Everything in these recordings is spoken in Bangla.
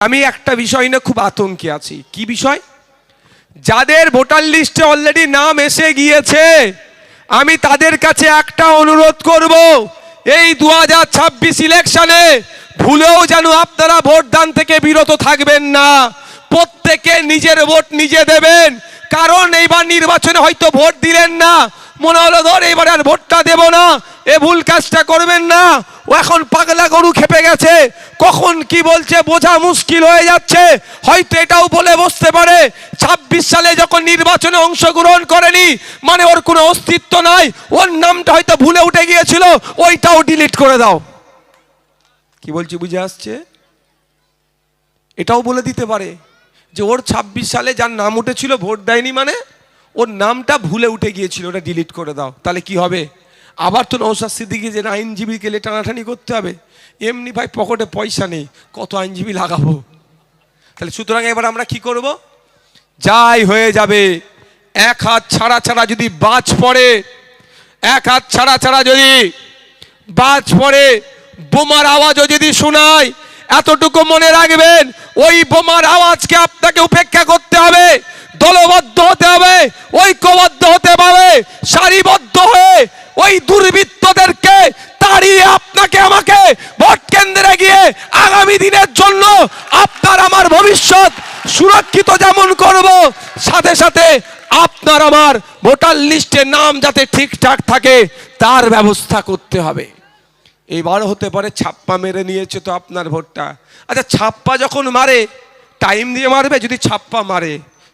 আমি একটা বিষয় নিয়ে খুব আতঙ্কে আছি। কি বিষয়? যাদের ভোটার লিস্টে অলরেডি নাম এসে গিয়েছে, আমি তাদের কাছে একটা অনুরোধ করব, এই 2026 ইলেকশনে ভুলেও যেন আপনারা ভোটদান থেকে বিরত থাকবেন না। প্রত্যেকে নিজের ভোট নিজে দেবেন। কারণ এইবার নির্বাচনে হয়তো ভোট দিলেন না, মনে হলো ধর এবার আর ভোটটা দেব না, এ ভুল কাজটা করবেন না। ও এখন পাগলা গরু খেপে গেছে, কখন কি বলছে বোঝা মুশকিল হয়ে যাচ্ছে। হয়তো এটাও বলে বসতে পারে 26 সালে যখন নির্বাচনে অংশগ্রহণ করেনি মানে ওর কোনো অস্তিত্ব নাই, ওর নামটা হয়তো ভুলে উঠে গিয়েছিল, ওইটাও ডিলিট করে দাও। কি বলছি বুঝে আসছে? এটাও বলে দিতে পারে যে ওর 26 সালে যার নাম উঠেছিল ভোট দেয়নি মানে ওর নামটা ভুলে উঠে গিয়েছিল, ওটা ডিলিট করে দাও। তাহলে কি হবে? আবার তো নওশাদ সিদ্দিকী যে আইনজীবীকে টানাটানি করতে হবে। এমনি ভাই পকেটে পয়সা নেই, কত আইনজীবী লাগাবো? তাহলে সুতরাং এবার আমরা কি করব? যাই হয়ে যাবে, এক হাত ছাড়া ছাড়া যদি বাজ পড়ে, এক হাত ছাড়া ছাড়া যদি বাজ পড়ে, বোমার আওয়াজও যদি শোনায়, এতটুকু মনে রাখবেন ওই বোমার আওয়াজকে আপনাকে উপেক্ষা করতে হবে, দলবদ্ধ হতে হবে, ঐক্যবদ্ধ হতে হবে, সারিবদ্ধ হয়ে ওই দুর্বৃত্তদেরকে তাড়িয়ে আপনাকে আমাকে ভোট কেন্দ্রে গিয়ে আগামী দিনের জন্য আপনার আমার ভবিষ্যৎ সুরক্ষিত যেমন করব, সাথে সাথে আপনার আমার ভোটার লিস্টে নাম যাতে ঠিকঠাক থাকে তার ব্যবস্থা করতে হবে। এবার হতে পারে ছাপ্পা মেরে নিয়েছে তো আপনার ভোটটা। আচ্ছা, ছাপ্পা যখন মারে টাইম দিয়ে মারবে? যদি ছাপ্পা মারে,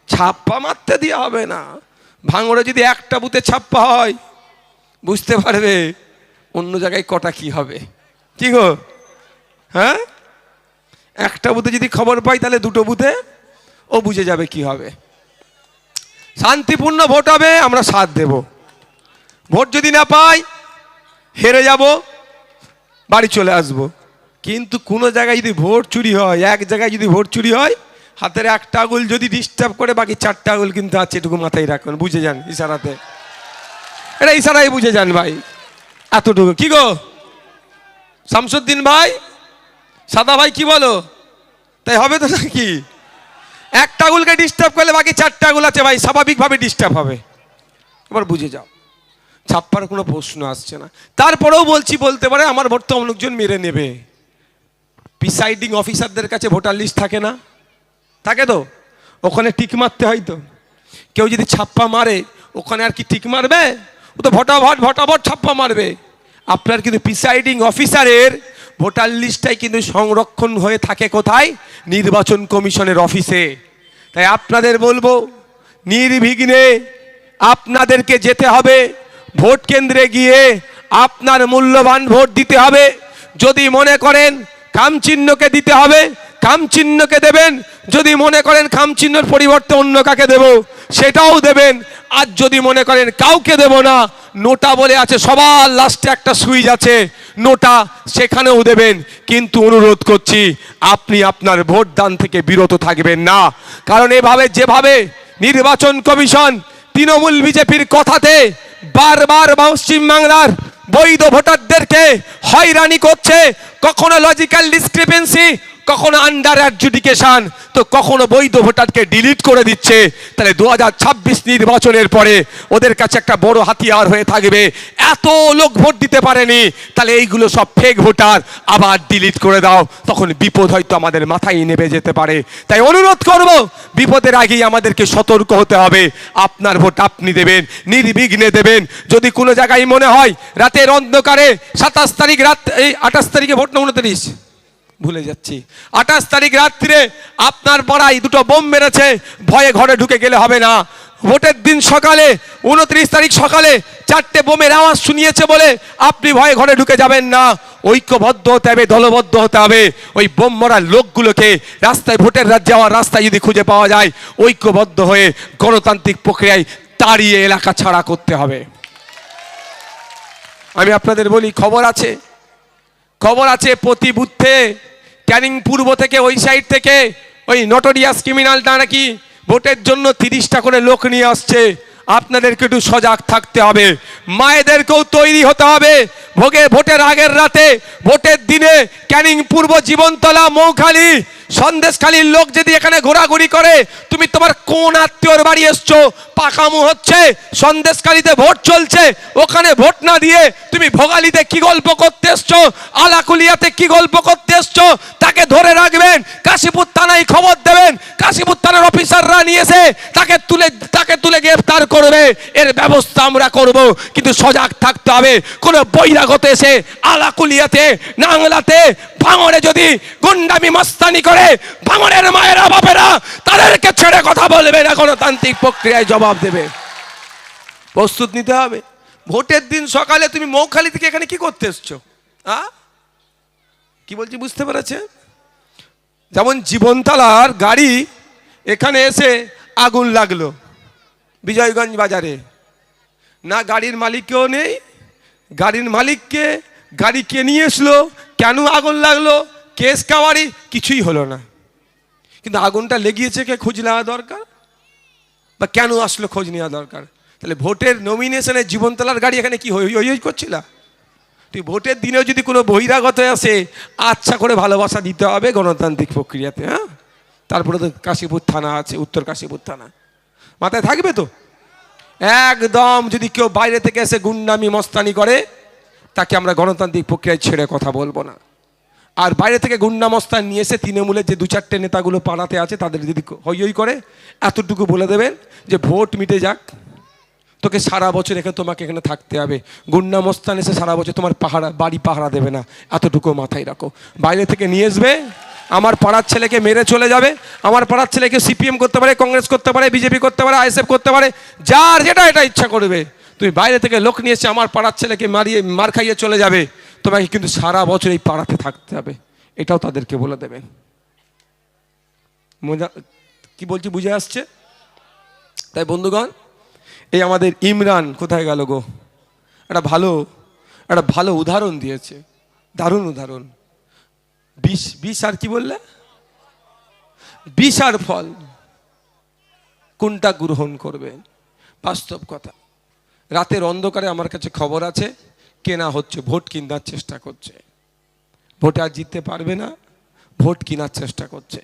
ছাপ্পা মারতে দিয়ে হবে না। ভাঙড়ে যদি একটা বুথে ছাপ্পা হয় বুঝতে পারবে অন্য জায়গায় কটা কি হবে। কি গো? হ্যাঁ, একটা বুথে যদি খবর পাই তাহলে দুটো বুথে ও বুঝে যাবে কি হবে। শান্তিপূর্ণ ভোট হবে, আমরা সাথ দেব। ভোট যদি না পাই হেরে যাব, বাড়ি চলে আসব। কিন্তু কোনো জায়গায় যদি ভোট চুরি হয়, এক জায়গায় যদি ভোট চুরি হয়, হাতের একটা আঙুল যদি ডিস্টার্ব করে বাকি 4টা আঙুল কিন্তু আছে, এটুকু মাথায় রাখুন, বুঝে যান ইশারাতে। এটা ইশারাই বুঝে যান ভাই, এতটুকু। কি গো শামসুদ্দিন ভাই, সাদা ভাই, কি বলো? তাই হবে তো নাকি? একটা আঙুলকে ডিস্টার্ব করলে বাকি 4টা আঙুল আছে ভাই, স্বাভাবিকভাবে ডিস্টার্ব হবে। এবার বুঝে যাও, ছাপ্পার কোনো প্রশ্ন আসছে না। তারপরেও বলছি, বলতে পারে আমার ভোট তো অনেকজন মেরে নেবে। প্রিসাইডিং অফিসারদের কাছে ভোটার লিস্ট থাকে না? থাকে তো, ওখানে টিক মারতে হয় তো। কেউ যদি ছাপ্পা মারে ওখানে আর কি টিক মারবে? ও তো ভটাভট ছাপ্পা মারবে। আপনার কিন্তু প্রিসাইডিং অফিসারের ভোটার লিস্টটাই কিন্তু সংরক্ষণ হয়ে থাকে কোথায়? নির্বাচন কমিশনের অফিসে। তাই আপনাদের বলবো, নির্বিঘ্নে আপনাদেরকে যেতে হবে ভোট কেন্দ্রে গিয়ে আপনার মূল্যবান ভোট দিতে হবে। যদি মনে করেন খাম চিহ্নকে দিতে হবে, খাম চিহ্নকে দেবেন। যদি মনে করেন খাম চিহ্নের পরিবর্তে অন্য কাকে দেব, সেটাও দেবেন। আর যদি মনে করেন কাউকে দেব না, নোটা বলে আছে, সবার লাস্টে একটা সুইচ আছে নোটা, সেখানেও দেবেন। কিন্তু অনুরোধ করছি আপনি আপনার ভোট দান থেকে বিরত থাকবেন না। কারণ এভাবে যেভাবে নির্বাচন কমিশন তৃণমূল বিজেপির কথাতে বারবার পশ্চিমবাংলার বৈধ ভোটারদেরকে হয়রানি করছে, কখনো লজিক্যাল ডিসক্রিপেন্সি, কখনো আন্ডার অ্যাডজুডিকেশন, তো কখনো বৈধ ভোটারকে ডিলিট করে দিচ্ছে। তাহলে 2026 নির্বাচনের পরে ওদের কাছে একটা বড় হাতিয়ার হয়ে থাকবে। এত লোক ভোট দিতে পারেনি, তাহলে এইগুলো সব ফেক ভোটার, আবার ডিলিট করে দাও। তখন বিপদ হয়তো আমাদের মাথায় নেমে যেতে পারে। তাই অনুরোধ করব, বিপদের আগেই আমাদেরকে সতর্ক হতে হবে। আপনার ভোট আপনি দেবেন, নির্বিঘ্নে দেবেন। যদি কোনো জায়গায় মনে হয় রাতের অন্ধকারে 27 তারিখ রাত, এই 28 তারিখে ভোট না 29, ভুলে যাচ্ছি, 28 তারিখ রাত্রে আপনার পাড়ায় দুটো বোম মেরেছে, ভয়ে ঘরে ঢুকে গেলে হবে না। ভোটের দিন সকালে 29 তারিখ সকালে 4টে বোমের আওয়াজ শুনিয়েছে বলে আপনি ভয়ে ঘরে ঢুকে যাবেন না। ঐক্যবদ্ধ হতে হবে, দলবদ্ধ হতে হবে। ওই বোম মারা লোকগুলোকে রাস্তায়, ভোটের যাওয়ার রাস্তায় যদি খুঁজে পাওয়া যায়, ঐক্যবদ্ধ হয়ে গণতান্ত্রিক প্রক্রিয়ায় তাড়িয়ে এলাকা ছাড়া করতে হবে। আমি আপনাদের বলি, খবর আছে প্রতি বুথে ক্যানিং পূর্ব থেকে ওই সাইড থেকে ওই নটোরিয়াস ক্রিমিনালটা নাকি ভোটের জন্য 30টা করে লোক নিয়ে আসছে। আপনাদেরকে একটু সজাগ থাকতে হবে, মায়েদেরকেও তৈরি হতে হবে। ভোটের আগের রাতে, ভোটের দিনে ক্যানিং পূর্ব, জীবনতলা, মৌখালি সন্দেশখালীর লোক যদি এখানে ঘোরাঘুরি করে, তুমি তোমার কোন আত্মীয়র বাড়ি এসছো, পাকামো হচ্ছে, সন্দেশখালীতে ভোট চলছে, ওখানে ভোট না দিয়ে তুমি ভোগালীতে কি গল্প করতে এসছো, আলাকুলিয়াতে কি গল্প করতে এসছো, তাকে ধরে রাখবেন, কাশীপুর থানায় খবর দেবেন, কাশীপুর থানার অফিসাররা নিয়ে এসে তাকে তুলে গ্রেফতার করবে, এর ব্যবস্থা আমরা করব। কিন্তু সজাগ থাকতে হবে, কোনো বহিরাগত এসে আলাকুলিয়াতে, নাংলাতে, ভাঙড়ে যদি গুন্ডামি মস্তানি করে, ভাঙড়ের মায়েরা বাপেরা তাদেরকে ছেড়ে কথা বলবে না, গণতান্ত্রিক প্রক্রিয়ায় জবাব দেবে। প্রস্তুত নিতে হবে। ভোটের দিন সকালে তুমি মৌখালি থেকে এখানে কি করতে এসছো? কি বলছি বুঝতে পেরেছে? যেমন জীবনতলার গাড়ি এখানে এসে আগুন লাগলো বিজয়গঞ্জ বাজারে, না গাড়ির মালিককেও নেই, গাড়ির মালিককে গাড়ি কে নিয়ে এসলো, কেন আগুন লাগলো, কেস কাওয়ারি কিছুই হলো না। কিন্তু আগুনটা লেগিয়েছে কে, খোঁজ নেওয়া দরকার, বা কেন আসলো খোঁজ নেওয়া দরকার। তাহলে ভোটের নমিনেশনে জীবনতলার গাড়ি এখানে কি হই করছিল? তুই ভোটের দিনেও যদি কোনো বহিরাগত আসে, আচ্ছা করে ভালোবাসা দিতে হবে গণতান্ত্রিক প্রক্রিয়াতে। হ্যাঁ, তারপরে তো কাশীপুর থানা আছে, উত্তর কাশীপুর থানা, মাথায় থাকবে তো। একদম যদি কেউ বাইরে থেকে এসে গুন্ডামি মস্তানি করে, তাকে আমরা গণতান্ত্রিক প্রক্রিয়ায় ছেড়ে কথা বলবো না। আর বাইরে থেকে গুন্ডা মস্তান নিয়ে এসে তৃণমূলের যে 2-4টে নেতাগুলো পাড়াতে আছে, তাদের যদি হই করে এতটুকু বলে দেবেন যে ভোট মিটে যাক, তোকে সারা বছর তোমাকে এখানে থাকতে হবে, গুন্ডা মস্তান এসে সারা বছর তোমার বাড়ি পাহারা দেবে না, এতটুকু মাথায় রাখো। বাইরে থেকে নিয়ে আসবে, আমার পাড়ার ছেলেকে মেরে চলে যাবে, আমার পাড়ার ছেলেকে সিপিএম করতে পারে, কংগ্রেস করতে পারে, বিজেপি করতে পারে, আইএসএফ করতে পারে, যার যেটা এটা ইচ্ছা করবে। তুমি বাইরে থেকে লোক নিয়ে এসে আমার পাড়ার ছেলেকে মার খাইয়ে চলে যাবে, তোমাকে কিন্তু সারা বছর এই পাড়াতে থাকতে হবে, এটাও তাদেরকে বলে দেবেন। কি বলছি বুঝে আসছে? তাই বন্ধুগণ, এই আমাদের ইমরান কোথায় গেল গো, একটা ভালো উদাহরণ দিয়েছে, দারুণ উদাহরণ। বিষ আর কি বললে, বিষ আর ফল কোনটা গ্রহণ করবে? বাস্তব কথা। রাতের অন্ধকারে আমার কাছে খবর আছে কেনা হচ্ছে, ভোট কেনার চেষ্টা করছে, ভোটে আর জিততে পারবে না, ভোট কেনার চেষ্টা করছে।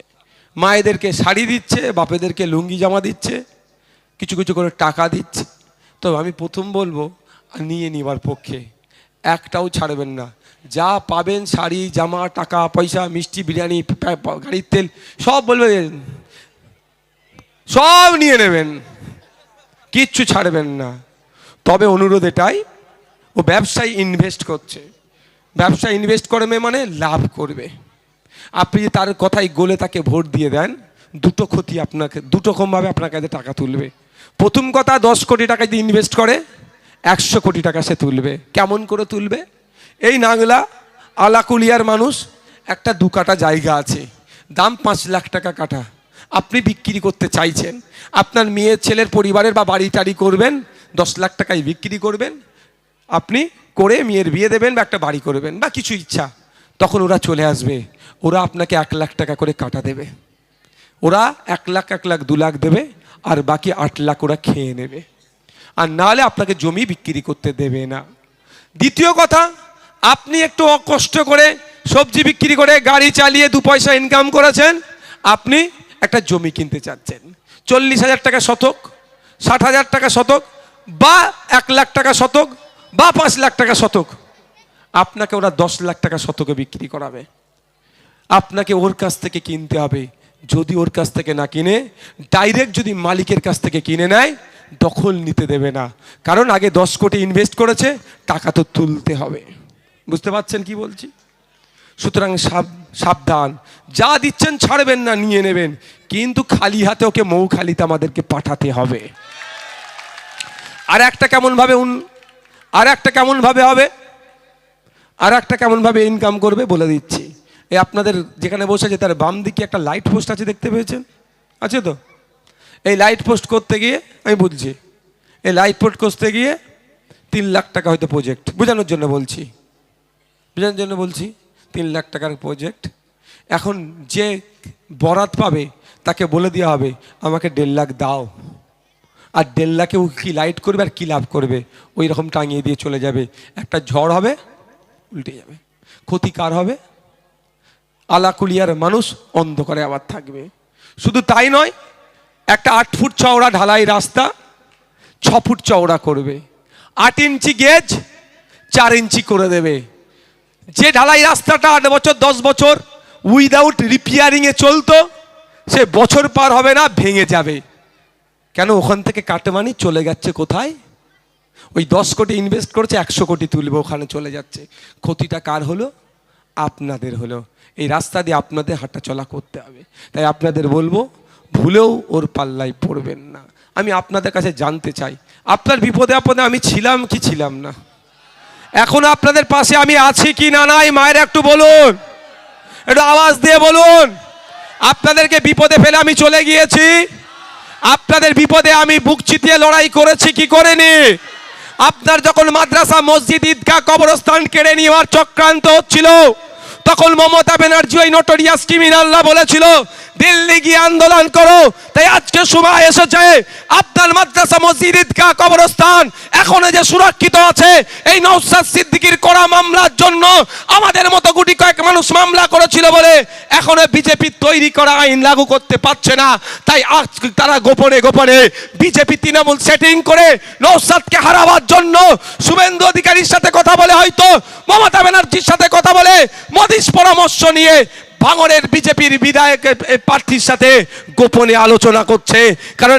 মায়েদেরকে শাড়ি দিচ্ছে, বাপেদেরকে লুঙ্গি জামা দিচ্ছে, কিছু কিছু করে টাকা দিচ্ছে। তো আমি প্রথম বলবো নিয়ে নিবার পক্ষে, একটাও ছাড়বেন না। যা পাবেন শাড়ি, জামা, টাকা পয়সা, মিষ্টি, বিরিয়ানি, গাড়ির তেল, সব বলবেন, সব নিয়ে নেবেন, কিচ্ছু ছাড়বেন না। তবে অনুরোধ এটাই, ও ব্যবসায় ইনভেস্ট করছে, ব্যবসায় ইনভেস্ট করবে মানে লাভ করবে। আপনি যে তার কথাই গলে তাকে ভোট দিয়ে দেন, দুটো ক্ষতি আপনাকে, দুটোরকমভাবে আপনার কাছে টাকা তুলবে। প্রথম কথা, 10 কোটি টাকা যদি ইনভেস্ট করে 100 কোটি টাকা সে তুলবে। কেমন করে তুলবে? এই নাংলা আলাকুলিয়ার মানুষ, একটা 2 কাঠা জায়গা আছে, দাম 5 লাখ টাকা কাঠা, আপনি বিক্রি করতে চাইছেন, আপনার মেয়ের ছেলের পরিবারের বা বাড়ি টাড়ি করবেন, 10 লাখ টাকায় বিক্রি করবেন, আপনি করে মেয়ের বিয়ে দেবেন বা একটা বাড়ি করবেন বা কিছু ইচ্ছা, তখন ওরা চলে আসবে, ওরা আপনাকে 1 লাখ টাকা করে কাটা দেবে, ওরা 1 লাখ 1 লাখ 2 লাখ দেবে, আর বাকি 8 লাখ ওরা খেয়ে নেবে, আর নাহলে আপনাকে জমি বিক্রি করতে দেবে না। দ্বিতীয় কথা, আপনি একটু কষ্ট করে সবজি বিক্রি করে গাড়ি চালিয়ে 2 পয়সা ইনকাম করেছেন, আপনি একটা জমি কিনতে চাচ্ছেন, 40,000 টাকা শতক, 60,000 টাকা শতক, বা 1 লাখ টাকা শতক, বা 5 লাখ টাকা শতক, আপনাকে ওরা 10 লাখ টাকা শতকে বিক্রি করাবে। আপনাকে ওর কাছ থেকে কিনতে হবে। যদি ওর কাছ থেকে না কিনে ডাইরেক্ট যদি মালিকের কাছ থেকে কিনে নেয়, দখল নিতে দেবে না, কারণ আগে 10 কোটি ইনভেস্ট করেছে, টাকা তো তুলতে হবে। বুঝতে পারছেন কি বলছি? সুতরাং সাবধান, যা দিচ্ছেন ছাড়বেন না, নিয়ে নেবেন, কিন্তু খালি হাতে ওকে মৌখালিতে আমাদেরকে পাঠাতে হবে। আর একটা কেমন ভাবে হবে, আর একটা কেমন ভাবে ইনকাম করবে বলে দিচ্ছি। এই আপনাদের যেখানে বসে আছে তার বাম দিকে একটা লাইট পোস্ট আছে, দেখতে পেয়েছেন? আছে তো? এই লাইট পোস্ট করতে গিয়ে আমি বুঝছি, এই লাইট পোস্ট করতে গিয়ে 3 লাখ টাকা হয়তো প্রজেক্ট, বোঝানোর জন্য বলছি 3 লাখ টাকার প্রজেক্ট। এখন যে বরাত পাবে তাকে বলে দেওয়া হবে আমাকে 1.5 লাখ দাও, আর 1.5 লাখে ও কি লাইট করবে আর কি লাভ করবে, ওই রকম টাঙিয়ে দিয়ে চলে যাবে। একটা ঝড় হবে, উল্টে যাবে, ক্ষতি কার হবে? আলাকুলিয়ার মানুষ অন্ধকারে আবার থাকবে। শুধু তাই নয়, একটা 8 ফুট চওড়া ঢালাই রাস্তা 6 ফুট চওড়া করবে, 8 ইঞ্চি গেজ 4 ইঞ্চি করে দেবে। যে ঢালাই রাস্তাটা 8 বছর 10 বছর উইদাউট রিপেয়ারিংয়ে চলতো, সে বছর পার হবে না, ভেঙে যাবে। কেন? ওখান থেকে কাটমানি চলে যাচ্ছে কোথায়? ওই 10 কোটি ইনভেস্ট করেছে, 100 কোটি তুলবে, ওখানে চলে যাচ্ছে। ক্ষতিটা কার হলো? আপনাদের হলো। এই রাস্তা দিয়ে আপনাদের হাঁটা চলা করতে হবে। তাই আপনাদের বলবো, ভুলেও ওর পাল্লায় পড়বেন না। আমি আপনাদের কাছে জানতে চাই, আপনার বিপদে আপদে আমি ছিলাম কি ছিলাম না? এখন আপনাদের পাশে আমি আছি কি না নাই? মায়ের একটু বলুন, একটু আওয়াজ দিয়ে বলুন। আপনাদেরকে বিপদে ফেলে আমি চলে গিয়েছি? আপনাদের বিপদে আমি বুক চিতিয়ে লড়াই করেছি কি করিনি? আপনার যখন মাদ্রাসা, মসজিদ, ঈদগাহ, কবরস্থান কেড়ে নেওয়ার চক্রান্ত হচ্ছিল, তখন মমতা ব্যানার্জি ওই নোটরিয়াস ক্রিমিনালরা বলেছিল দিল্লি গিয়ে আন্দোলন করো। তাই আজকে সময় এসেছে, আপনার মাদ্রাসা, মসজিদ, ঈদগাহ, কবরস্থান এখনো যে সুরক্ষিত আছে, এই নওশাদ সিদ্দিকীর করা মামলার জন্য আমাদের মতো গুটি কয়েক মানুষ মামলা করেছিল বলে এখনো বিজেপি তৈরি করা আইন লাগু করতে পারছে না। তাই আজ তারা গোপনে গোপনে বিজেপি তৃণমূল সেটিং করে নওশাদকে হারাবার জন্য শুভেন্দু অধিকারীর সাথে কথা বলে, হয়তো মমতা ব্যানার্জির সাথে কথা বলে, মোদির পরামর্শ নিয়ে ভাঙড়ের বিজেপির বিধায়ক প্রার্থীর সাথে গোপনে আলোচনা করছে। কারণ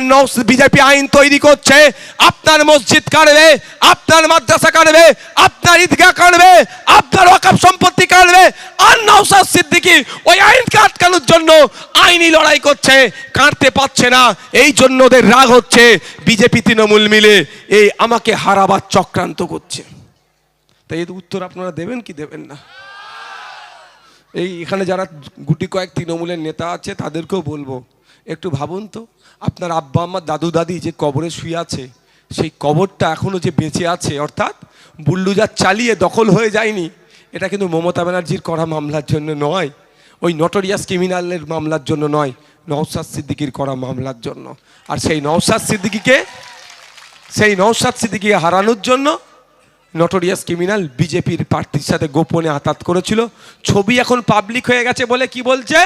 বিজেপি আইন তৈরি করছে, আপনার মসজিদ কাটবে, আপনার মাদ্রাসা কাটবে, আপনার ঈদগাহ কাটবে, আপনার ওয়াকফ সম্পত্তি কাটবে। আর নওশাদ সিদ্দিকী ওই আইনকে আটকানোর জন্য আইনি লড়াই করছে, কাটতে পারছে না। এই জন্য ওদের রাগ হচ্ছে, বিজেপি তৃণমূল মিলে এই আমাকে হারাবার চক্রান্ত করছে। তাই এর উত্তর আপনারা দেবেন কি দেবেন না? এই এখানে যারা গুটি কয়েক তৃণমূলের নেতা আছে তাদেরকেও বলবো, একটু ভাবুন তো, আপনার আব্বা আম্মা, দাদু দাদি যে কবরে শুয়ে আছে, সেই কবরটা এখনো যে বেঁচে আছে, অর্থাৎ বুল্ডুজার চালিয়ে দখল হয়ে যায়নি, এটা কিন্তু মমতা ব্যানার্জির করা মামলার জন্য নয়, ওই নটোরিয়াস ক্রিমিনালের মামলার জন্য নয়, নওশাদ সিদ্দিকীর করা মামলার জন্য। আর সেই নওশাদ সিদ্দিকীকে হারানোর জন্য নটোরিয়াস ক্রিমিনাল বিজেপির প্রার্থীর সাথে গোপনে আতাত করেছিল। ছবি এখন পাবলিক হয়ে গেছে বলে কি বলছে?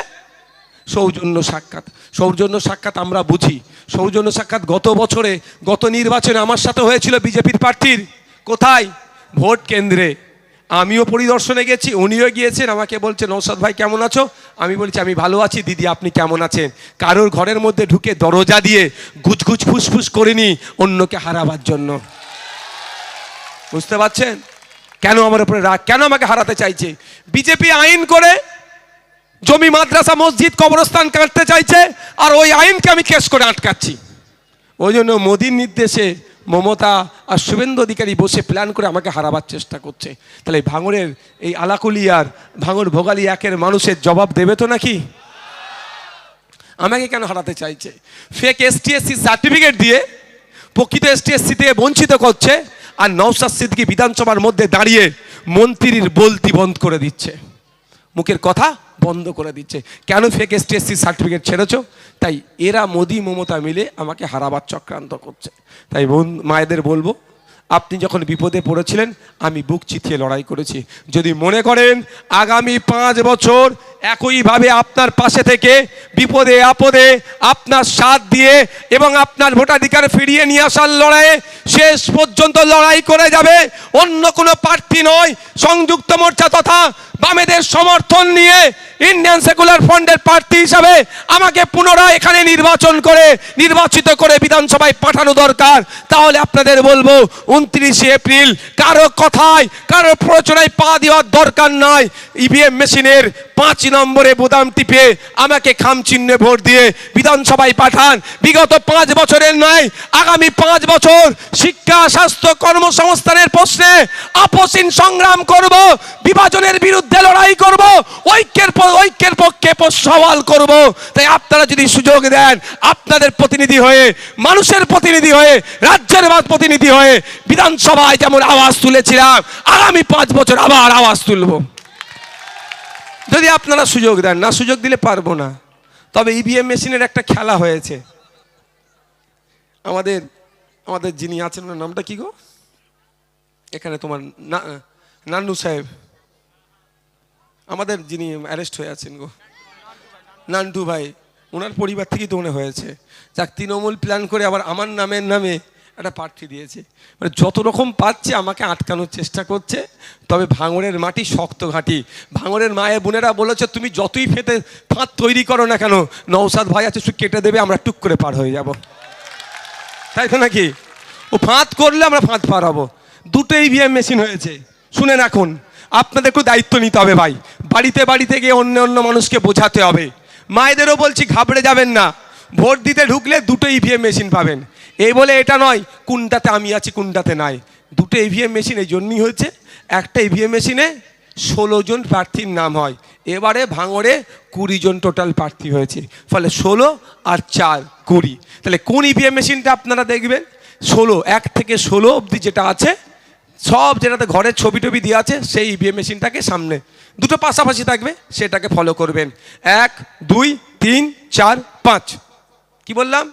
সৌজন্য সাক্ষাৎ। সৌজন্য সাক্ষাৎ আমরা বুঝি। সৌজন্য সাক্ষাৎ গত নির্বাচনে আমার সাথে হয়েছিল বিজেপির প্রার্থীর। কোথায়? ভোট কেন্দ্রে। আমিও পরিদর্শনে গেছি, উনিও গিয়েছেন। আমাকে বলছে, নওশাদ ভাই কেমন আছো? আমি বলছি আমি ভালো আছি। দিদি আপনি কেমন আছেন? কারোর ঘরের মধ্যে ঢুকে দরজা দিয়ে গুজগুজ ফুসফুস করিনি অন্যকে হারাবার জন্য। বুঝতে পারছেন কেন আমার উপরে রাগ? কেন আমাকে হারাতে চাইছে? বিজেপি আইন করে জমি, মাদ্রাসা, মসজিদ, কবরস্থান কাটতে চাইছে, আর ওই আইনকে আমি কেস করে আটকাচ্ছি। ওই জন্য মোদির নির্দেশে মমতা আর শুভেন্দু অধিকারী বসে প্ল্যান করে আমাকে হারাবার চেষ্টা করছে। তাহলে ভাঙড়ের এই আলাকুলিয়ার, ভাঙড় ভোগালী একের মানুষের জবাব দেবে তো নাকি? আমাকে কেন হারাতে চাইছে? ফেক ST/SC সার্টিফিকেট দিয়ে প্রকৃত ST/SC থেকে বঞ্চিত করছে, আর নওশাদ সিদ্দিকী বিধানসভার মধ্যে দাঁড়িয়ে মন্ত্রীর বলতি বন্ধ করে দিচ্ছে, মুখের কথা বন্ধ করে দিচ্ছে। কেন ফেক ST/SC সার্টিফিকেট ছেড়েছো? তাই এরা মোদি মমতা মিলে আমাকে হারাবার চক্রান্ত করছে। তাই মায়েদের বলবো, আপনি যখন বিপদে পড়েছিলেন আমি বুক চিতিয়ে লড়াই করেছি। যদি মনে করেন আগামী 5 বছর একইভাবে আপনার পাশে থেকে বিপদে আপদে আপনার সাথ দিয়ে এবং আপনার ভোটাধিকার ফিরিয়ে নিয়ে আসার লড়াইয়ে শেষ পর্যন্ত লড়াই করে যাবে, অন্য কোনো প্রার্থী নয়, সংযুক্ত মোর্চা তথা বামেদের সমর্থন নিয়ে ইন্ডিয়ান সেকুলার ফ্রন্টের প্রার্থী হিসাবে আমাকে পুনরায় এখানে নির্বাচিত করে বিধানসভায় পাঠানো দরকার। তাহলে আপনাদের বলবো 29 এপ্রিল কারো কথায়, কারো প্ররোচনায় পা দেওয়ার দরকার নাই। EVM মেশিনের 5 নম্বরে বোতাম টিপে আমাকে খাম চিহ্নে ভোট দিয়ে বিধানসভায় পাঠান। বিগত 5 বছরের নয়, আগামী 5 বছর শিক্ষা, স্বাস্থ্য, কর্মসংস্থানের প্রশ্নে আপসীন সংগ্রাম করব, বিভাজনের বিরুদ্ধে লড়াই করব, ঐক্যের পক্ষে সওয়াল করব। তাই আপনারা যদি সুযোগ দেন, আপনাদের প্রতিনিধি হয়ে, মানুষের প্রতিনিধি হয়ে, রাজ্যের প্রতিনিধি হয়ে বিধানসভায় যেমন আওয়াজ তুলেছিলাম, আগামী 5 বছর আবার আওয়াজ তুলব, যদি আপনারা সুযোগ দেন। না সুযোগ দিলে পারবো না। তবে EVM মেশিনের একটা খেলা হয়েছে। আমাদের যিনি আছেন ওনার নামটা কি গো? এখানে তোমার নান্নু সাহেব, আমাদের যিনি অ্যারেস্ট হয়ে আছেন গো, নান্টু ভাই, ওনার পরিবার থেকেই তো মনে হয়েছে। যাক, তৃণমূল প্ল্যান করে আবার আমার নামে একটা প্রার্থী দিয়েছে, মানে যত রকম পাচ্ছে আমাকে আটকানোর চেষ্টা করছে। তবে ভাঙড়ের মাটি শক্ত ঘাঁটি, ভাঙড়ের মায়ের বোনেরা বলেছে তুমি যতই ফাঁদ তৈরি করো না কেন, নওশাদ ভাই আছে, শুধু কেটে দেবে, আমরা টুক করে পার হয়ে যাব, তাই তো নাকি? ও ফাঁদ করলে আমরা ফাঁদ পার হবো। দুটো ইভিএম মেশিন হয়েছে, শুনেন এখন আপনাদের একটু দায়িত্ব নিতে হবে ভাই, বাড়িতে গিয়ে অন্য মানুষকে বোঝাতে হবে। মায়েদেরও বলছি ঘাবড়ে যাবেন না, ভোট দিতে ঢুকলে দুটো ইভিএম মেশিন পাবেন। এই বলে এটা নয় কোনটাতে আমি আছি কোনটাতে নাই, দুটো ইভিএম মেশিন এই জন্যই হয়েছে। একটা ইভিএম মেশিনে 16 জন প্রার্থীর নাম হয়, এবারে ভাঙড়ে 20 জন টোটাল প্রার্থী হয়েছে, ফলে 16 আর 4 20। তাহলে কোন ইভিএম মেশিনটা আপনারা দেখবেন? 16, 1 থেকে 16 অবধি যেটা আছে সব, যেটাতে ঘরের ছবি টবি দিয়ে আছে, সেই ইভিএম মেশিনটাকে সামনে দুটো পাশাপাশি থাকবে, সেটাকে ফলো করবেন। 1 2 3 4 5, কি বললাম?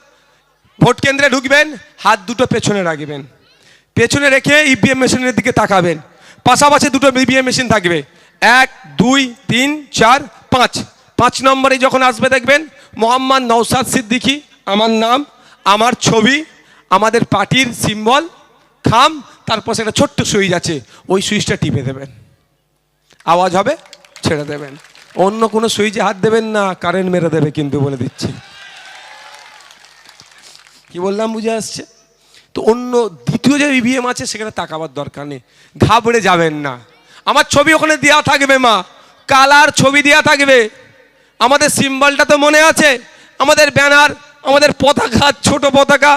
ভোট কেন্দ্রে ঢুকবেন, হাত দুটো পেছনে রাখবেন, পেছনে রেখে ইভিএম মেশিনের দিকে তাকাবেন, পাশাপাশি দুটো ইভিএম মেশিন থাকবে, 1 2 3 4 5। 5 নম্বরে যখন আসবে দেখবেন মোহাম্মদ নওশাদ সিদ্দিকী, আমার নাম, আমার ছবি, আমাদের পার্টির সিম্বল খাম, তারপর একটা ছোট্ট সুইচ আছে, ওই সুইচটা টিপে দেবেন, আওয়াজ হবে, ছেড়ে দেবেন। অন্য কোনো সুইচে হাত দেবেন না, কারেন্ট মেরে দেবে কিন্তু, বলে দিচ্ছি। কি বললাম, বুঝে আসছে তো? অন্য দ্বিতীয় যে ইভিএম আছে সেখানে তাকাবার দরকার নেই, ঘাবড়ে যাবেন না। আমার ছবি ওখানে দেওয়া থাকবে মা, কালার ছবি দেওয়া থাকবে, আমাদের সিম্বলটা তো মনে আছে, আমাদের ব্যানার, আমাদের পতাকা, ছোট পতাকা,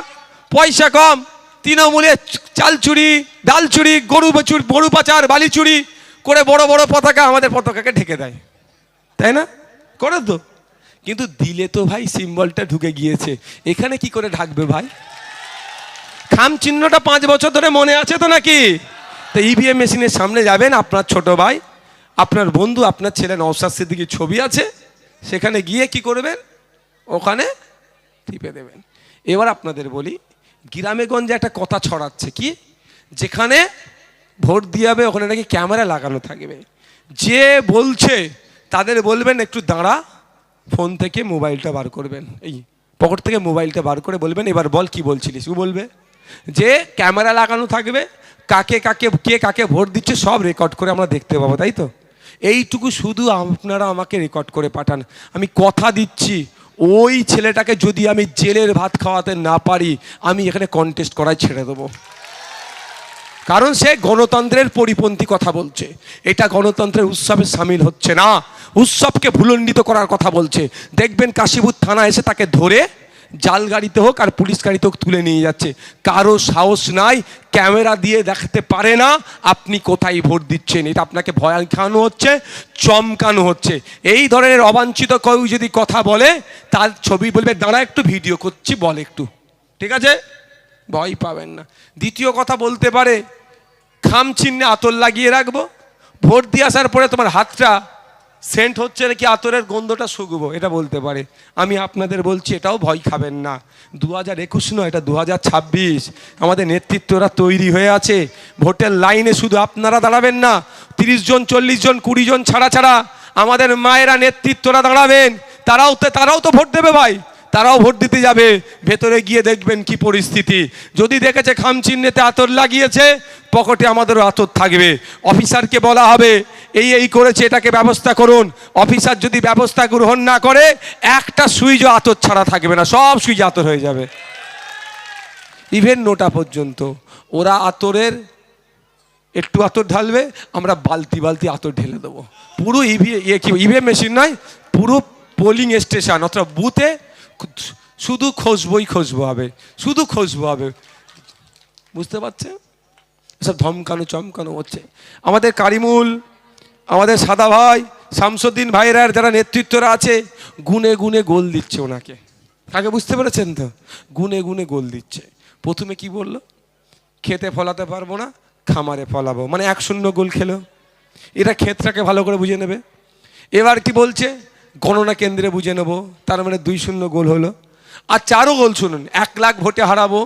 পয়সা কম, তৃণমূলের চাল চুরি, ডাল চুরি, গরু পাচার, বালি চুরি করে বড় বড় পতাকা আমাদের পতাকাকে ঢেকে দেয়, তাই না? করে তো, কিন্তু দিলে তো ভাই সিম্বলটা ঢুকে গিয়েছে, এখানে কি করে ঢাকবে ভাই? খাম চিহ্নটা 5 বছর ধরে মনে আছে তো নাকি? তো ইভিএম মেশিনের সামনে যাবেন, আপনার ছোট ভাই, আপনার বন্ধু, আপনার ছেলে নওশাদ সিদ্দিকীর ছবি আছে, সেখানে গিয়ে কি করবেন, ওখানে টিপে দেবেন। এবার আপনাদের বলি, গ্রামে গঞ্জে একটা কথা ছড়াচ্ছে, কি, যেখানে ভোট দিয়ে হবে ওখানে নাকি ক্যামেরা লাগানো থাকবে, যে বলছে তাদের বলবেন একটু দাঁড়া, ফোন থেকে মোবাইলটা বার করবেন, এই পকেট থেকে মোবাইলটা বার করে বলবেন এবার বল কি বলছিলিস, ও বলবে যে ক্যামেরা লাগানো থাকবে, কে কাকে ভোট দিচ্ছে সব রেকর্ড করে আমরা দেখতে পাবো, তাই তো? এইটুকু শুধু আপনারা আমাকে রেকর্ড করে পাঠান, আমি কথা দিচ্ছি ওই ছেলেটাকে যদি আমি জেলের ভাত খাওয়াতে না পারি, আমি এখানে কন্টেস্ট করাই ছেড়ে দেবো, কারণ সে গণতন্ত্রের পরিপন্থী কথা বলছে, এটা গণতন্ত্রের উৎসবে সামিল হচ্ছে না, উৎসবকে ভুলণ্ডিত করার কথা বলছে। দেখবেন কাশীপুর থানা এসে তাকে ধরে জাল গাড়িতে হোক আর পুলিশ গাড়িতে হোক তুলে নিয়ে যাচ্ছে, কারো সাহস নাই, ক্যামেরা দিয়ে দেখাতে পারে না আপনি কোথায় ভোট দিচ্ছেন, এটা আপনাকে ভয় দেখানো হচ্ছে, চমকানো হচ্ছে। এই ধরনের অবাঞ্ছিত কেউ যদি কথা বলে, তার ছবি বলবে দাঁড়া একটু ভিডিও করছি, বল একটু, ঠিক আছে, ভয় পাবেন না। দ্বিতীয় কথা বলতে পারে খাম চিহ্নে আতর লাগিয়ে রাখবো, ভোট দিয়ে আসার পরে তোমার হাতটা সেন্ট হচ্ছে নাকি আতরের গন্ধটা শুকবো, এটা বলতে পারে। আমি আপনাদের বলছি এটাও ভয় খাবেন না, 2021 নয়, এটা 2026। আমাদের নেতৃত্বরা তৈরি হয়ে আছে, ভোটের লাইনে শুধু আপনারা দাঁড়াবেন না, 30 জন 40 জন 20 জন ছাড়া আমাদের মায়েরা নেতৃত্বরা দাঁড়াবেন, তারাও তো ভোট দেবে ভাই, তারাও ভোট দিতে যাবে, ভেতরে গিয়ে দেখবেন কি পরিস্থিতি। যদি দেখেছে খাম চিহ্নেতে আতর লাগিয়েছে, পকেটে আমাদেরও আতর থাকবে, অফিসারকে বলা হবে এই করেছে, এটাকে ব্যবস্থা করুন। অফিসার যদি ব্যবস্থা গ্রহণ না করে, একটা সুইচও আতর ছাড়া থাকবে না, সব সুইচ আতর হয়ে যাবে, ইভেন নোটা পর্যন্ত। ওরা আতরের একটু আতর ঢালবে, আমরা বালতি আতর ঢেলে দেবো। পুরো ইভিএম মেশিন নয়, পুরো পোলিং স্টেশন অথবা বুথে শুধু খুশবো হবে, বুঝতে পারছেন? সব ধমকানো চমকানো হচ্ছে। আমাদের কারিমুল, আমাদের সাদা ভাই, শামসুদ্দিন ভাইরা যারা নেতৃত্বরা আছে, গুনে গোল দিচ্ছে ওনাকে, কাকে, বুঝতে পেরেছেন তো? গুনে গোল দিচ্ছে। প্রথমে কি বললো, খেতে ফলাতে পারবো না, খামারে ফলাবো, মানে 1-0 গোল খেলো। এরা ক্ষেতটাকে ভালো করে বুঝে নেবে। এবার কি বলছে, গণনা কেন্দ্রে বুঝে নেবো, তার মানে 2-0 গোল হলো। আর 4ও গোল, শুনুন, 1 লাখ ভোটে হারাবো।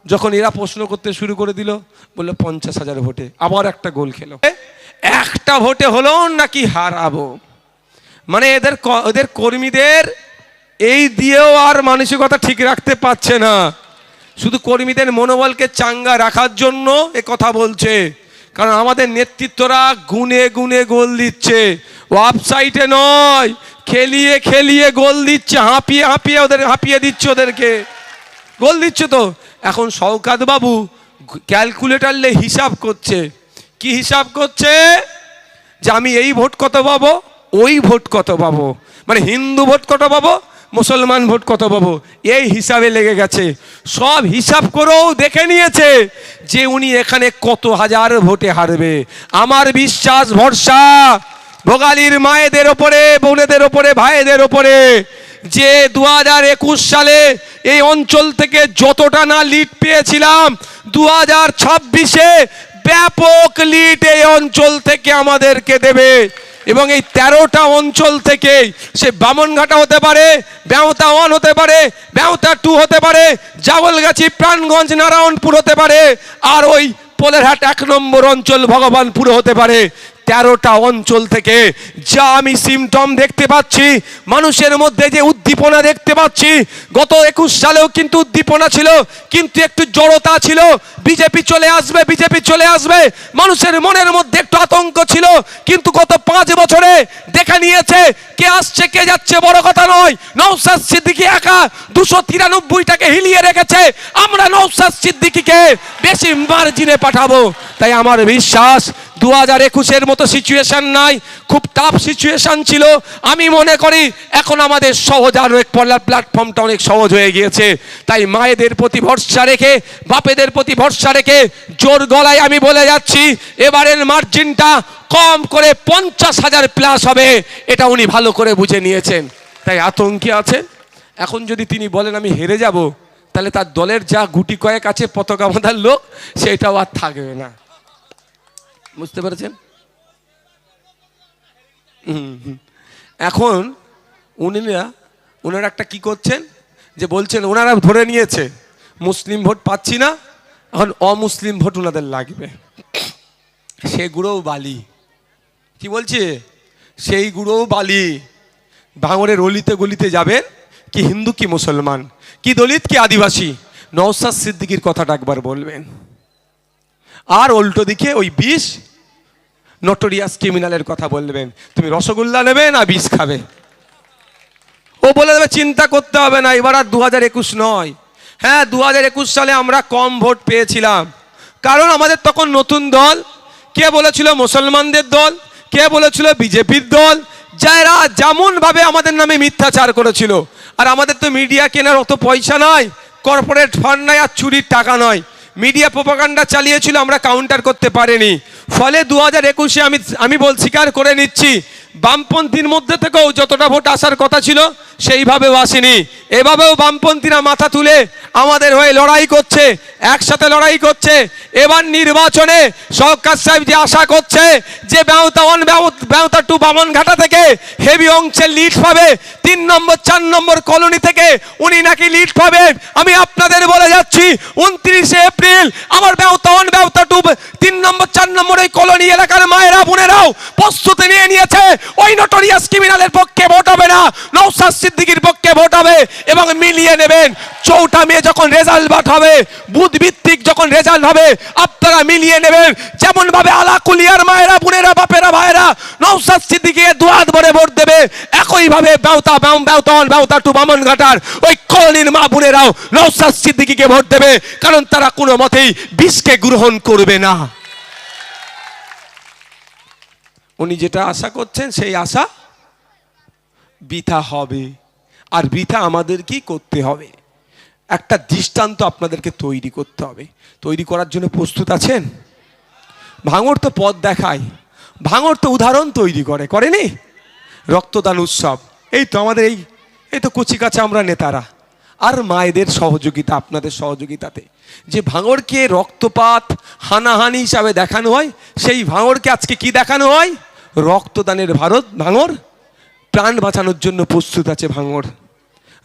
যখন এরা প্রশ্ন করতে শুরু করে দিল, বললো 50,000 ভোটে, আবার একটা গোল খেলো। একটা ভোটে হলো নাকি হারাবো। মানে এদের কর্মীদের এই দিয়েও আর মানসিকতা ঠিক রাখতে পারছে না, শুধু কর্মীদের মনোবলকে চাঙ্গা রাখার জন্য এ কথা বলছে। কারণ আমাদের নেতৃত্বরা গুনে গুনে গোল দিচ্ছে, ওয়েবসাইটে নয়, খেলিয়ে খেলিয়ে গোল দিচ্ছে, হাঁপিয়ে হাঁপিয়ে হাঁপিয়ে দিচ্ছে, ওদেরকে গোল দিচ্ছে। তো এখন শওকত বাবু ক্যালকুলেটার নিয়ে হিসাব করছে। কি হিসাব করছে? যে আমি এই ভোট কত পাবো, ওই ভোট কত পাবো, মানে হিন্দু ভোট কত পাবো, মুসলমান ভোট কত পাবো, এই হিসাবে লেগে গেছে। সব হিসাব করেও দেখে নিয়েছে যে উনি এখানে কত হাজার ভোটে হারবে। আমার বিশ্বাস ভরসা ভোগালীর মায়েদের ওপরে, বোনেদের ওপরে, ভাইদের ওপরে, যে 2021 সালে এই অঞ্চল থেকে যতটা না লিড পেয়েছিলাম, 2026-এ ব্যাপক লিড এই অঞ্চল থেকে আমাদেরকে দেবে। এবং এই 13টা অঞ্চল থেকে, সে বামনঘাটা হতে পারে, বেউতা 1 হতে পারে, বেউতা 2 হতে পারে, জাগলগাছি, প্রাণগঞ্জ, নারায়ণপুর হতে পারে, আর ওই পোলেরহাট 1 নম্বর অঞ্চল ভগবানপুর হতে পারে। 13টা অঞ্চল থেকে যা আমি সিমটম দেখতে পাচ্ছি, মানুষের মধ্যে যে উদ্দীপনা দেখতে পাচ্ছি, গত 21 সালেও কিন্তু উদ্দীপনা ছিল, কিন্তু একটু জড়তা ছিল, বিজেপি চলে আসবে, বিজেপি চলে আসবে, মানুষের মনের মধ্যে একটু আতঙ্ক ছিল। কিন্তু গত 5 বছরে দেখা নিয়েছে কে আসছে কে যাচ্ছে বড় কথা নয়, নওশাদ সিদ্দিকী একা 293টাকে হিলিয়ে রেখেছে। আমরা নওশাদ সিদ্দিকীকে বেশি মার্জিনে পাঠাবো। তাই আমার বিশ্বাস 2021-এর মতো সিচুয়েশন নাই, খুব টাফ সিচুয়েশন ছিল। আমি মনে করি এখন আমাদের সহজ, আরো এক প্ল্যাটফর্মটা অনেক সহজ হয়ে গিয়েছে। তাই মায়েদের প্রতি ভরসা রেখে, বাপেদের প্রতি ভরসা রেখে জোর গলায় আমি বলে যাচ্ছি, এবারের মার্জিনটা কম করে 50,000 প্লাস হবে, এটা উনি ভালো করে বুঝে নিয়েছেন। তাই আতঙ্কে আছেন। এখন যদি তিনি বলেন আমি হেরে যাব, তাহলে তার দলের যা গুটি কয়েক আছে পতাকা বাঁধার লোক, সেটাও আর থাকবে না। বুঝতে পেরেছেন? এখন ওনারা একটা কি করছেন, যে বলছেন ওনারা ধরে নিয়েছে মুসলিম ভোট পাচ্ছি না, এখন অমুসলিম ভোট ওনাদের লাগবে। সে গুঁড়োও বালি। কি বলছে? সেই গুঁড়োও বালি। ভাঙড়ের অলিতে গলিতে যাবেন, কি হিন্দু কি মুসলমান, কি দলিত কি আদিবাসী, নওশাদ সিদ্দিকীর কথাটা একবার বলবেন। আর উল্টো দিকে ওই 20 নটোরিয়াস ক্রিমিনালের কথা বলবেন। তুমি রসগোল্লা নেবে না বিষ খাবে, ও বলে দেবে চিন্তা করতে হবে না, এবার আর 2021 নয়। হ্যাঁ, 2021 সালে আমরা কম ভোট পেয়েছিলাম, কারণ আমাদের তখন নতুন দল। কে বলেছিল মুসলমানদের দল, কে বলেছিল বিজেপির দল, যারা যেমন ভাবে আমাদের নামে মিথ্যাচার করেছিল। আর আমাদের তো মিডিয়া কেনার অত পয়সা নয়, কর্পোরেট ফান্ড নয়, আর চুরির টাকা নয়। মিডিয়া প্রোপাগান্ডা চালিয়েছিল, আমরা কাউন্টার করতে পারিনি। ফলে 2021-এ আমি স্বীকার করে নিচ্ছি, বামপন্থীর মধ্যে থেকেও যতটা ভোট আসার কথা ছিল সেইভাবেও আসেনি। এভাবেও বামপন্থীরা মাথা তুলে আমাদের হয়ে লড়াই করছে, একসাথে লড়াই করছে। এবার নির্বাচনে শওকত সাহেব যে আশা করছে যে বেউতা 1, বেউতা 2, বামনঘাটা থেকে হেভি অংশে লিড পাবে, 3 নম্বর 4 নম্বর কলোনি থেকে উনি নাকি লিড পাবেন। আমি আপনাদের বলে যাচ্ছি 29 এপ্রিল আমার বেউতা 1, বেউতা 2, 3 নম্বর 4 নম্বর এই কলোনি এলাকার মায়েরা বোনেরাও প্রস্তুতি নিয়ে নিয়েছে, ওই নটোরিয়াস ক্রিমিনালের পক্ষে ভোট হবে না, নওশাদ সিদ্দিকীর পক্ষে ভোট হবে। এবং মিলিয়ে নেবেন, 4 মে যখন রেজাল্ট হবে, বুথ ভিত্তিক যখন রেজাল্ট হবে, আপনারা মিলিয়ে নেবেন। যেমন ভাবে আলাকুলিয়ার মায়েরা বোনেরা বাপেরা ভাইরা নওশাদ সিদ্দিকীকে দুহাত ভরে ভোট দেবে, একই ভাবে বেউতা 1, বেউতা 2, বামনঘাটার ওই কলোনির মা বোনেরাও নওশাদ সিদ্দিকীকে ভোট দেবে, কারণ তারা কোনো মতেই বিষকে গ্রহণ করবে না। উনি যেটা আশা করছেন সেই আশা বৃথা হবে, আর বৃথা আমাদের কি করতে হবে? একটা দৃষ্টান্ত আপনাদেরকে তৈরি করতে হবে। তৈরি করার জন্য প্রস্তুত আছেন? ভাঙড় তো পথ দেখায়, ভাঙড় তো উদাহরণ তৈরি করেনি? রক্তদান উৎসব, এই তো আমাদের এই তো কচিকাঁচা আমরা নেতারা আর মায়েদের সহযোগিতা, আপনাদের সহযোগিতাতে যে ভাঙড়কে রক্তপাত হানাহানি হিসাবে দেখানো হয়, সেই ভাঙড়কে আজকে কি দেখানো হয়? রক্তদানের ভারত। ভাঙড় প্রাণ বাঁচানোর জন্য প্রস্তুত আছে। ভাঙড়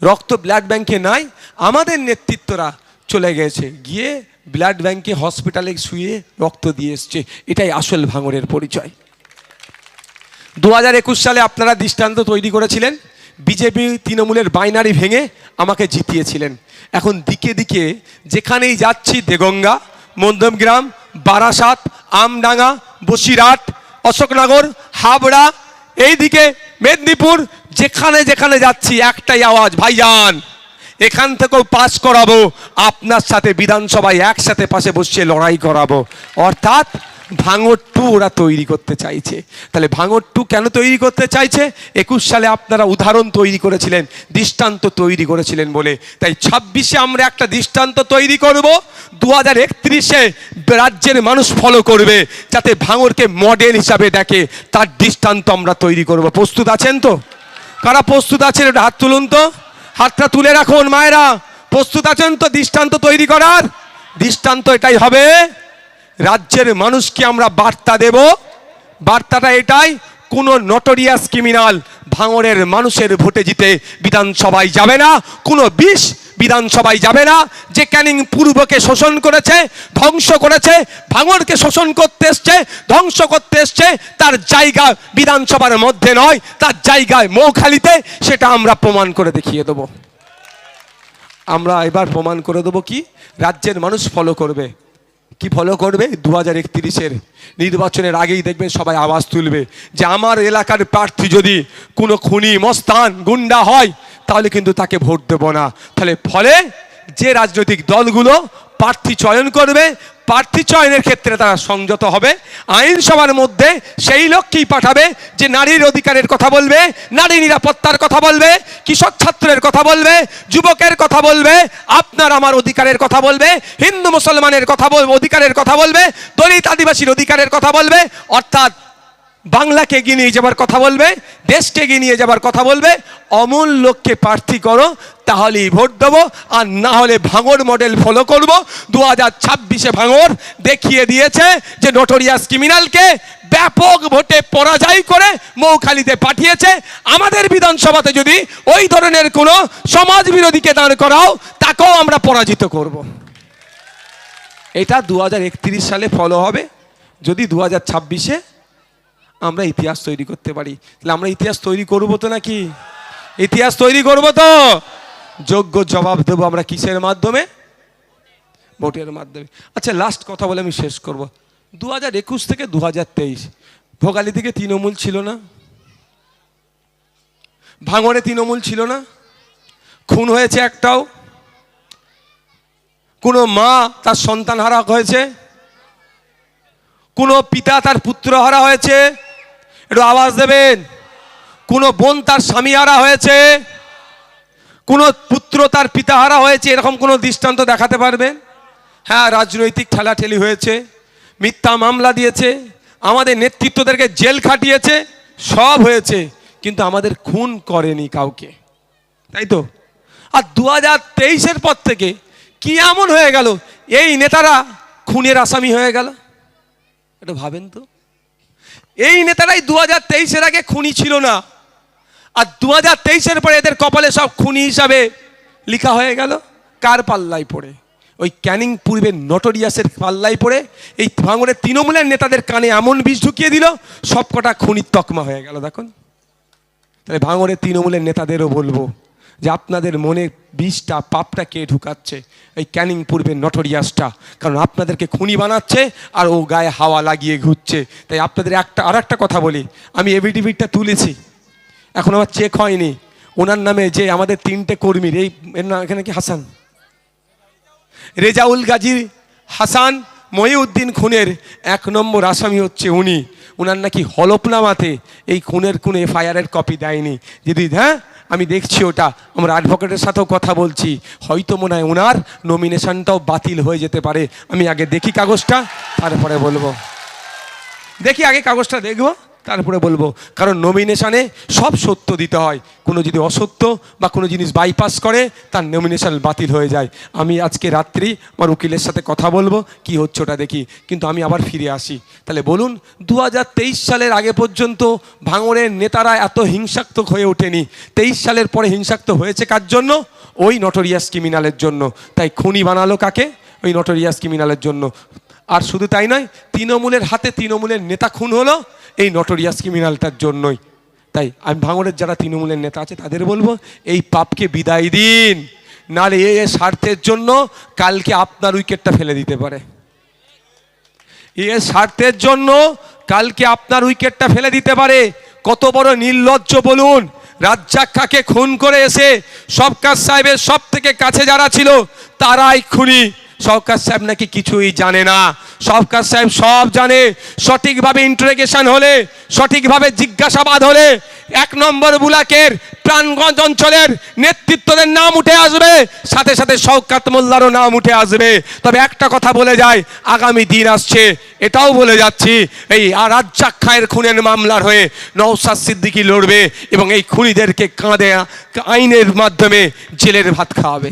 রক্ত ব্লাড ব্যাংকে নাই, আমাদের নেতৃত্বরা চলে গেছে, গিয়ে ব্লাড ব্যাংকে হসপিটালে শুয়ে রক্ত দিয়ে এসছে। এটাই আসল ভাঙড়ের পরিচয়। 2021 সালে আপনারা দৃষ্টান্ত তৈরি করেছিলেন, বিজেপি তৃণমূলের বাইনারি ভেঙে আমাকে জিতিয়েছিলেন। এখন দিকে দিকে যেখানেই যাচ্ছি, দেগঙ্গা, মধ্যমগ্রাম, বারাসাত, আমডাঙ্গা, বসিরহাট, অশোকনগর, হাবড়া, এইদিকে মেদিনীপুর, যেখানে যেখানে যাচ্ছি একটাই আওয়াজ, ভাইজান এখান থেকেও পাস করাবো, আপনার সাথে বিধানসভায় একসাথে পাশে বসিয়ে লড়াই করাবো। অর্থাৎ ভাঙড় 2 ওরা তৈরি করতে চাইছে। তাহলে ভাঙড় 2 কেন তৈরি করতে চাইছে? 21 সালে আপনারা উদাহরণ তৈরি করেছিলেন, দৃষ্টান্ত তৈরি করেছিলেন বলে। তাই 26-এ আমরা একটা দৃষ্টান্ত তৈরি করব, 2031-এ রাজ্যের মানুষ ফলো করবে, যাতে ভাঙড়কে মডেল হিসাবে দেখে, তার দৃষ্টান্ত আমরা তৈরি করব। প্রস্তুত আছেন তো? কারা প্রস্তুত আছেন এটা হাত তুলুন তো, হাতটা তুলে রাখুন। মায়েরা প্রস্তুত আছেন তো দৃষ্টান্ত তৈরি করার? দৃষ্টান্ত এটাই হবে, রাজ্যের মানুষকে আমরা বার্তা দেব। বার্তাটা এটাই, কোনো নটোরিয়াস ক্রিমিনাল ভাঙড়ের মানুষের ভোটে জিতে বিধানসভায় যাবে না, কোনো বিষ বিধানসভায় যাবে না। যে ক্যানিং পূর্বকে শোষণ করেছে, ধ্বংস করেছে, ভাঙড়কে শোষণ করতে এসছে, ধ্বংস করতে এসছে, তার জায়গা বিধানসভার মধ্যে নয়, তার জায়গায় মৌখালিতে। সেটা আমরা প্রমাণ করে দেখিয়ে দেব। আমরা এবার প্রমাণ করে দেবো কি রাজ্যের মানুষ ফলো করবে। কি ফলো করবে? 2031-এর নির্বাচনের আগেই দেখবেন সবাই আওয়াজ তুলবে যে আমার এলাকার প্রার্থী যদি কোনো খুনি, মস্তান, গুন্ডা হয় তাহলে কিন্তু তাকে ভোট দেব না। ফলে যে রাজনৈতিক দলগুলো প্রার্থী চয়ন করবে, প্রার্থী চয়নের ক্ষেত্রে তারা সংযত হবে, আইনসভার মধ্যে সেই লোককেই পাঠাবে যে নারীর অধিকারের কথা বলবে, নারী নিরাপত্তার কথা বলবে, কৃষক ছাত্রের কথা বলবে, যুবকের কথা বলবে, আপনার আমার অধিকারের কথা বলবে, হিন্দু মুসলমানের কথা বলবে, অধিকারের কথা বলবে, দলিত আদিবাসীর অধিকারের কথা বলবে। অর্থাৎ বাংলাকে এগিয়ে নিয়ে যাবার কথা বলবে, দেশকে এগিয়ে নিয়ে যাবার কথা বলবে। অমূল লোককে প্রার্থী করো, তাহলেই ভোট দেবো, আর না হলে ভাঙড় মডেল ফলো করব। 2026-এ ভাঙড় দেখিয়ে দিয়েছে যে নটোরিয়াস ক্রিমিনালকে ব্যাপক ভোটে পরাজয় করে মৌখালিতে পাঠিয়েছে। আমাদের বিধানসভাতে যদি ওই ধরনের কোনো সমাজ বিরোধীকে দাঁড় করাও, তাকেও আমরা পরাজিত করব। এটা 2031 সালে ফলো হবে। যদি 2026-এ আমরা ইতিহাস তৈরি করতে পারি, তাহলে আমরা ইতিহাস তৈরি করব তো, নাকি ইতিহাস তৈরি করব তো? যোগ্য জবাব দেবো আমরা কিসের মাধ্যমে? ভোটের মাধ্যমে। আচ্ছা, লাস্ট কথা বলে আমি শেষ করব। 2021 থেকে 2023 ভোগালী থেকে তৃণমূল ছিল না, ভাঙড়ে তৃণমূল ছিল না, খুন হয়েছে একটাও? কোনো মা তার সন্তান হারা হয়েছে? কোনো পিতা তার পুত্র হারা হয়েছে? একটু আওয়াজ দেবেন। কোনো বোন তার স্বামী হারা হয়েছে? কোনো পুত্র তার পিতা হারা হয়েছে? এরকম কোনো দৃষ্টান্ত দেখাতে পারবেন? হ্যাঁ, রাজনৈতিক ঠেলাঠেলি হয়েছে, মিথ্যা মামলা দিয়েছে, আমাদের নেতৃত্বদেরকে জেল খাটিয়েছে, সব হয়েছে, কিন্তু আমাদের খুন করেনি কাউকে, তাই তো? আর 2023-এর পর থেকে কি এমন হয়ে গেল এই নেতারা খুনের আসামি হয়ে গেল? এটা ভাবেন তো। এই নেতারাই 2023-এর আগে খুনি ছিল না, আর 2023-এর পরে এদের কপালে সব খুনি হিসাবে লেখা হয়ে গেল। কার পাল্লায় পড়ে? ওই ক্যানিং পূর্বের নটোরিয়াসের পাল্লায় পড়ে এই ভাঙড়ের তৃণমূলের নেতাদের কানে এমন বিষ ঢুকিয়ে দিল, সবকটা খুনির তকমা হয়ে গেল। দেখুন, তাহলে ভাঙড়ের তৃণমূলের নেতাদেরও বলবো যে আপনাদের মনে বিষটা, পাপটা কে ঢুকাচ্ছে? এই ক্যানিং পূর্বের নটোরিয়াসটা। কারণ আপনাদেরকে খুনি বানাচ্ছে আর ও গায়ে হাওয়া লাগিয়ে ঘুরছে। তাই আপনাদের আর একটা কথা বলি, আমি এভিডেভিটটা তুলেছি, এখন আমার চেক হয়নি। ওনার নামে যে আমাদের 3টে কর্মীর, এই এর নাম এখানে কি হাসান, রেজাউল গাজী হাসান মহিউদ্দিন খুনের 1 নম্বর আসামি হচ্ছে উনি। ওনার নাকি হলফনামাতে এই খুনের কোনো এফআইআরের কপি দেয়নি। যদি হ্যাঁ, আমি দেখছি ওটা, আমরা অ্যাডভোকেটের সাথেও কথা বলছি, হয়তো মনে হয় ওনার নমিনেশনটাও বাতিল হয়ে যেতে পারে। আমি আগে দেখি কাগজটা, তারপরে বলবো। দেখি আগে কাগজটা দেখবো, তারপরে বলবো। কারণ নমিনেশনে সব সত্য দিতে হয়, কোনো যদি অসত্য বা কোনো জিনিস বাইপাস করে তার নমিনেশন বাতিল হয়ে যায়। আমি আজকে রাত্রি আমার উকিলের সাথে কথা বলবো, কি হচ্ছে ওটা দেখি, কিন্তু আমি আবার ফিরে আসি। তাহলে বলুন, 2023 সালের আগে পর্যন্ত ভাঙড়ের নেতারা এত হিংসাত্মক হয়ে ওঠেনি। 23 সালের পরে হিংসাত্মক হয়েছে কার জন্য? ওই নটোরিয়াস ক্রিমিনালের জন্য। তাই খুনি বানালো কাকে? ওই নটোরিয়াস ক্রিমিনালের জন্য। আর শুধু তাই নয়, তৃণমূলের হাতে তৃণমূলের নেতা খুন হলো, এই নটোরিয়াস ক্রিমিনালটার জন্যই। তাই আমি ভাঙড়ের যারা তৃণমূলের নেতা আছে তাদের বলবো, এই পাপকে বিদায় দিন, নাহলে এ স্বার্থের জন্য কালকে আপনার উইকেটটা ফেলে দিতে পারে। এ স্বার্থের জন্য কালকে আপনার উইকেটটা ফেলে দিতে পারে। কত বড় নির্লজ্জ বলুন, রাজ্জাক খাঁকে খুন করে এসে শওকত সাহেবের সব থেকে কাছে যারা ছিল তারাই খুনি। শওকত সাহেব নাকি কিছুই জানে না, শওকত সাহেব সব জানে। সঠিকভাবে ইন্টারোগেশন হলে, সঠিকভাবে জিজ্ঞাসাবাদ হলে 1 নম্বর বুলাকের প্রাণগঞ্জ অঞ্চলের নেতৃত্বদের নাম উঠে আসবে, সাথে সাথে শওকত মোল্লারও নাম উঠে আসবে। তবে একটা কথা বলে যায়, আগামী দিন আসছে, এটাও বলে যাচ্ছি, এই রাজ্জাক খাঁয়ের খুনের মামলার হয়ে নওশাদ সিদ্দিকী লড়বে এবং এই খুনিদেরকে কাঁধে আইনের মাধ্যমে জেলের ভাত খাওয়াবে।